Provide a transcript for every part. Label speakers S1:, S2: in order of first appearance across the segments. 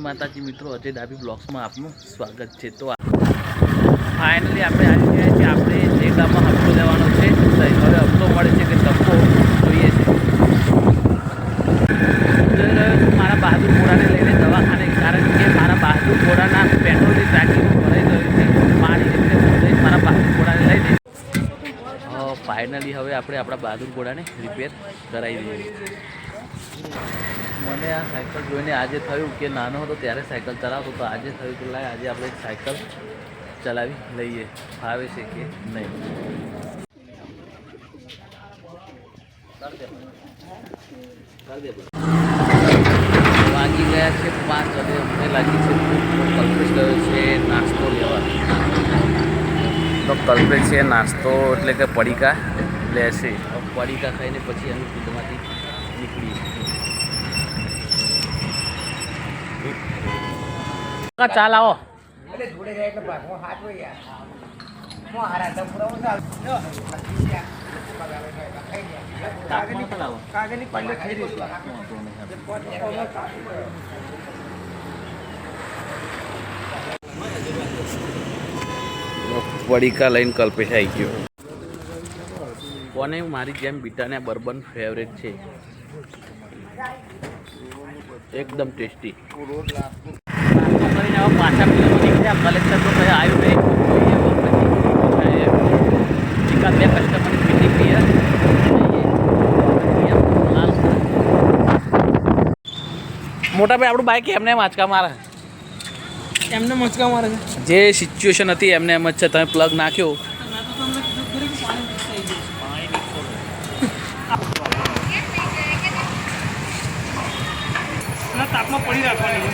S1: માતાજી મિત્રો, અજય ડાબી બ્લોગ્સમાં આપનું સ્વાગત છે। તો ફાઇનલી આપણે આવી ગયા છીએ આપણે જે ગામમાં હપ્તો લેવાનો છે। હવે હપ્તો મળે છે કે ધક્કો જોઈએ છે। મારા બહાદુર ઘોડાને લઈને દવાખાને, કારણ કે મારા બહાદુર ઘોડાના પેટ્રોલની ટાંકી ભરાઈ ગયું છે પાણી, એટલે મારા બહાદુર ઘોડાને લઈને ફાઇનલી હવે આપણે આપણા બહાદુર ઘોડાને રિપેર કરાવી દઈએ। મને આ સાયકલ જોઈને આજે થયું કે નાનો હતો ત્યારે સાયકલ ચલાવતો, તો આજે થયું કે લાય આજે આપણે સાયકલ ચલાવી લઈએ, ફાવે છે કે નહીં। વાગી ગયા છે 5 અને અમને લાગી છે કલ્પેશ ગયો છે નાસ્તો લેવા। તો કલ્પેશ છે નાસ્તો એટલે કે પડીકા લેશે। પડીકા ખાઈને પછી અમે ફીલ્ડમાંથી નીકળીએ। ચાલ આવો પડીકા લઈને કલ્પેશ આવી ગયો। કોને મારી જેમ બીટાને બર્બન ફેવરેટ છે, એકદમ ટેસ્ટી। કરીને હવે પાછા નીકળ્યા। કલેક્ટર તો કંઈ આવ્યું નહીં, એકાદ બે કસ્ટમરની મીટિંગ બી મોટા ભાઈ આપણું બાઇક એમને આંચકા મારે,
S2: એમને મચકા મારે છે।
S1: જે સિચ્યુએશન હતી એમને એમ જ છે। તમે પ્લગ નાખ્યો
S2: તાપમાં પડી રાખવાની,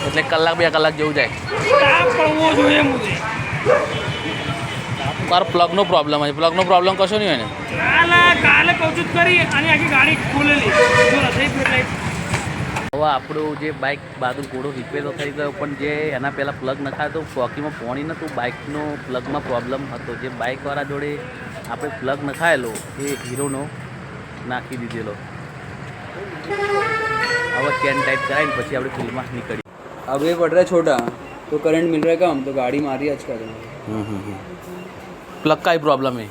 S1: એટલે કલાક 2 કલાક જેવું જાય।
S2: તાપ પડવો જોઈએ મુજે।
S1: મારો પ્લગનો પ્રોબ્લેમ છે, પ્લગનો પ્રોબ્લેમ કશો નહીં હોય ને।
S2: કાલે કહું છું કરી અને આખી ગાડી ખોલેલી જો રસોઈ ફેરલાઈ।
S1: હવે આપણું જે બાઇક બહાદુર ઘોડો રિપેર તો થઈ ગયો, પણ જે એના પહેલાં પ્લગ નખાયો તો ચોકીમાં પાણી નહોતું, બાઇકનો પ્લગમાં પ્રોબ્લેમ હતો। જે બાઇકવાળા જોડે આપણે પ્લગ નખાયેલો એ હીરોનો નાખી દીધેલો। હવે ચેન ટાઈટ કરાવીને પછી આપણે ફિલ્ડમાં નીકળી।
S3: अब ये पड़ रहा है छोटा तो करंट मिल रहा है कम, तो गाड़ी मारी आज का
S1: प्लग का ही प्रॉब्लम है।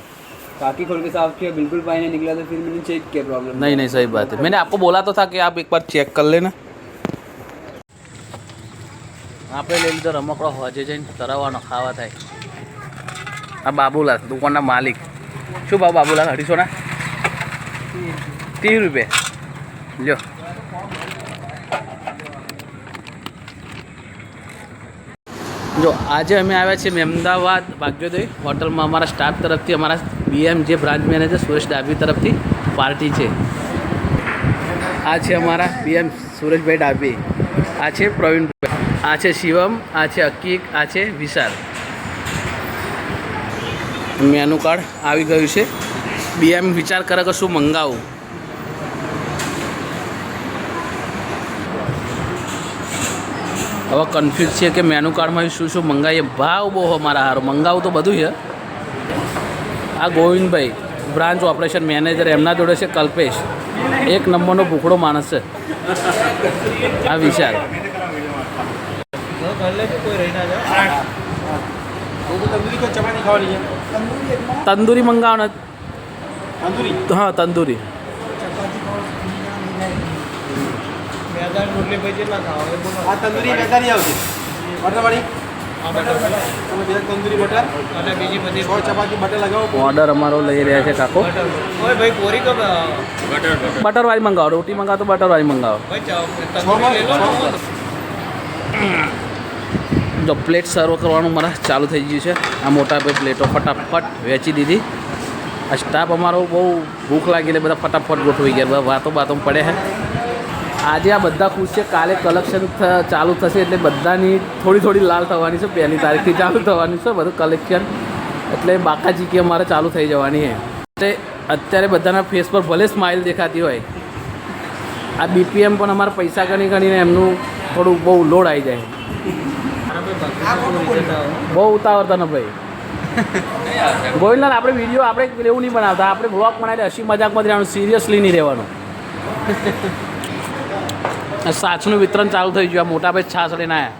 S3: काकी खोल के साफ किया, बिल्कुल पानी नहीं निकला, तो फिर मैंने चेक किया प्रॉब्लम।
S1: नहीं नहीं सही बात है, मैंने आपको बोला तो था कि आप एक बार चेक कर लेना। આપણે લઈ લીધો રમકડો હોજે જઈને તરાવવાનો ખાવા થાય। આ બાબુલાલ દુકાનના માલિક, શું ભાવ બાબુલાલ? 250 ના 30 રૂપિયા લ્યો। જો આજે અમે આવ્યા છીએ મહેમદાવાદ ભાગ્યોદય હોટલમાં। અમારા સ્ટાફ તરફથી, અમારા બીએમ જે બ્રાન્ચ મેનેજર સુરેશ ડાભી તરફથી પાર્ટી છે। આ છે અમારા બીએમ સુરેશભાઈ ડાભી, આ છે પ્રવીણભાઈ, આ છે શિવમ, આ છે અકીક, આ છે વિશાલ। મેનુ કાર્ડ આવી ગયું છે। બીએમ વિચાર કરે કે શું મંગાવું। હવે કન્ફ્યુઝ છે કે મેનુ કાર્ડમાં શું શું મંગાવીએ। ભાવ બહુ અમારા હારો, મંગાવું તો બધું છે। આ ગોવિંદભાઈ બ્રાન્ચ ઓપરેશન મેનેજર, એમના જોડે છે કલ્પેશ, એક નંબરનો ભૂખડો માણસ છે। આ વિશાલ, તંદૂરી મંગાવવાનો। હા તંદૂરી
S2: તંદૂરી મેદાની આવશે બટરવાળી, તંદૂરી બટર અને બીજી બધી 6 ચપાતી બટર લગાવો।
S1: ઓર્ડર અમારો લઈ રહ્યા છે કાકો।
S2: ઓય ભાઈ કોરી કો
S1: બટરવાળી મંગાવો, રોટી મંગાવો તો બટરવાળી મંગાવો। જો પ્લેટ સર્વ કરવાનું મારા ચાલુ થઈ ગયું છે। આ મોટા ભાઈ પ્લેટો ફટાફટ વેચી દીધી। આ સ્ટાફ અમારો બહુ ભૂખ લાગી એટલે બધા ફટાફટ ગોઠવી ગયા, વાતો પડે છે। આજે આ બધા ખુશ છે, કાલે કલેક્શન ચાલુ થશે એટલે બધાની થોડી લાલ થવાની છે। 1લી તારીખથી ચાલુ થવાની છે બધું કલેક્શન, એટલે બાકાચીકી અમારે ચાલુ થઈ જવાની છે। એટલે અત્યારે બધાના ફેસ પર ભલે સ્માઇલ દેખાતી હોય, આ બીપીએમ પણ અમારા પૈસા ગણીને એમનું થોડું બહુ લોડ આવી જાય। બહુ ઉતાવળતા ને ભાઈ ગોવિંદલાલ, આપણે વિડીયો આપણે એવું નહીં બનાવતા, આપણે બ્લોગ બનાવીને હસી મજાકમાં જ રહેવાનું, સિરિયસલી નહીં રહેવાનું। છાછનું વિતરણ ચાલુ થઈ ગયું. આ મોટા ભાઈ છાશ લઈને આવ્યા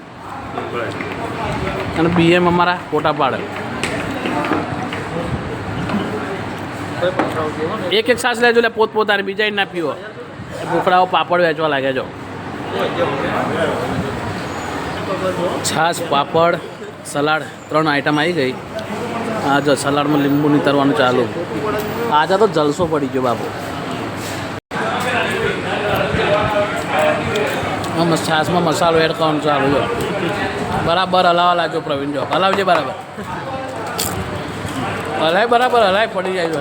S1: અને BM અમારા ફોટા પાડે. એક છાશ લેજો એટલે પોતપોતાની, બીજા ના પીવો. ફૂફડાઓ પાપડ વેચવા લાગે જો. છાશ, પાપડ, સલાડ 3 આઈટમ આવી ગઈ. હા જો સલાડમાં લીંબુ નીતરવાનું ચાલુ. આજે તો જલસો પડી ગયો બાપુ. છાશમાં મસાલો એડ કરવાનું ચાલુ જો. બરાબર હલાવવા લાગ્યો પ્રવીણ જો. હલાવજે બરાબર. હલાય બરાબર, હલાય પડી જાય જો.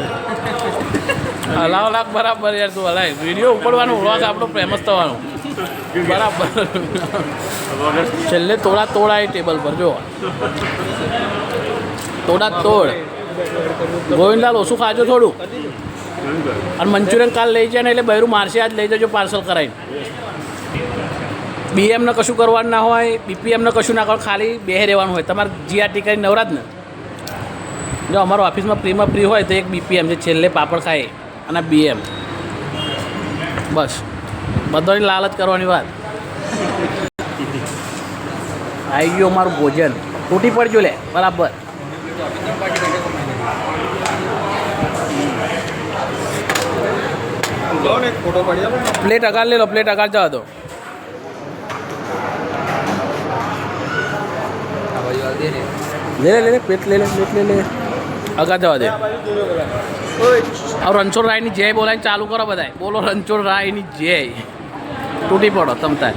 S1: હલાવ લાગ બરાબર યાર તું હલાય. વિડીયો ઉપડવાનું, વ્લોગ આપણો ફેમસ થવાનું બરાબર. છેલ્લે તોડ આવી ટેબલ પર જો. તોડ. ગોવિંદલાલ ઓછું ખાજો થોડું. અને મંચુરિયન કાલ લઈ જાય ને એટલે બહેરું મારશે, આજ લઈ જજો પાર્સલ કરાવીને. BMને કશું કરવાનું ના હોય, BPMને કશું ના કરવાનું, ખાલી બેહે રહેવાનું હોય. તમારે GRT કરીને નવરાજ ને. જો અમારો ઓફિસમાં ફ્રી હોય તો એક BPM જે છેલ્લે પાપડ ખાય અને BM. બસ બધાની લાલચ કરવાની વાત. આવી ગયું અમારું ભોજન. તૂટી પડજો લે બરાબર. પ્લેટ અગાડ લે લો, પ્લેટ અગાડ જવા દો. લે પ્લેટ લે અગાડ જવા દે. હવે રણછોડ રાયની જય બોલાવીને ચાલુ કરો બધાય. બોલો રણછોડ રાયની જય. તૂટી પડો તમ તાર.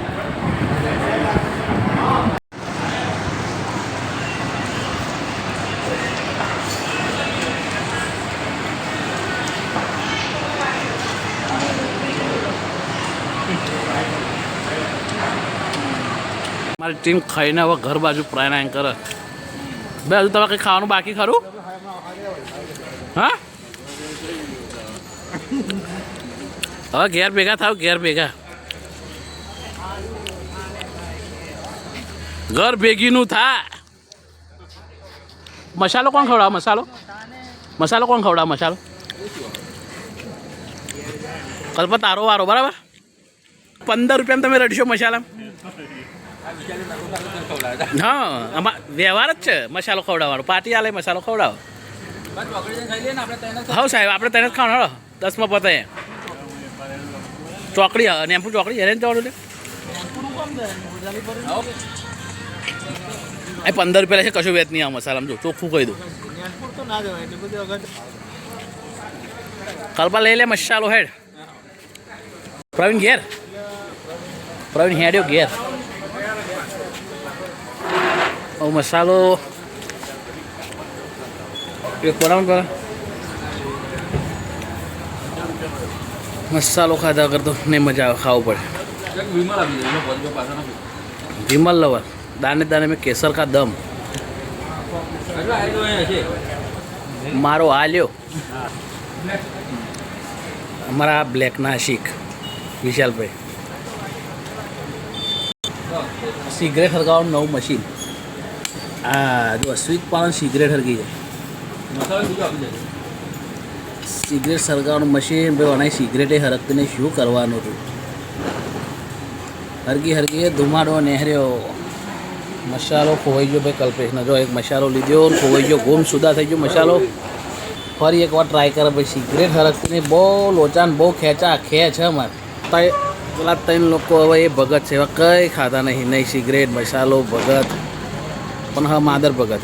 S1: મારી ટીમ ખાઈને હવે ઘર બાજુ પ્રાણાયામ કરે. બે હજુ તમે કંઈ ખાવાનું બાકી ખરું? હા હવે ઘેર ભેગા થાવ, ઘેર ભેગા. ઘર ભેગીનું થાય. મસાલો કોણ ખવડાવે? મસાલો કોણ ખવડાવે? મસાલો કલ્પ તારો વારો બરાબર. 15 રૂપિયામાં તમે રડશો મસાલા? હા આમાં વ્યવહાર જ છે મસાલો ખવડાવવાનો. પાર્ટી આલે મસાલો ખવડાવો. હા સાહેબ આપણે તેને જ ખાવાનું. 10માં પતાય ચોકડી નેમ્પુ ચોકડી એને જવાનું. એ 15 રૂપિયા છે, કશું વેચ નહીં આ મસાલામાં. જો ચોખ્ખું કહી દઉં. કલ્પા લઈ લે મસાલો હેડ. પ્રવીણ ઘેર, પ્રવીણ હેડ્યો ઘેર. મસાલો મસાલો ખાધા કરતો નહીં મજા આવે, ખાવું પડે. વિમલ લવર દાને દાને મેં કેસર કા દમ. મારો આલ્યો અમારા બ્લેકના શીખ વિશાલભાઈ. સિગરેટ હરગાવાનું નવું મશીન. હા જો સ્વીટ પાન સિગરેટ હરગી જાય. સિગરેટ સળગાવવાનું મશીન ભાઈ. અને સિગરેટે હરકતી નહીં, શું કરવાનું હતું? હરગી ધુમાડો નેહર્યો. મસાલો ખોવાઈ ગયો ભાઈ કલ્પેશનો. જો એક મસાલો લીધો, ખોવાઈ ગયો, ગુમ સુધા થઈ ગયો મસાલો. ફરી એકવાર ટ્રાય કરે ભાઈ. સિગરેટ હરકતી નહીં, બહુ લોચાન, બહુ ખેંચા ખેંચ છે મારે. પેલા 3 લોકો હવે એ ભગત છે, હવે કંઈ ખાતા નહીં સિગરેટ મસાલો ભગત. પણ હા માદર ભગત.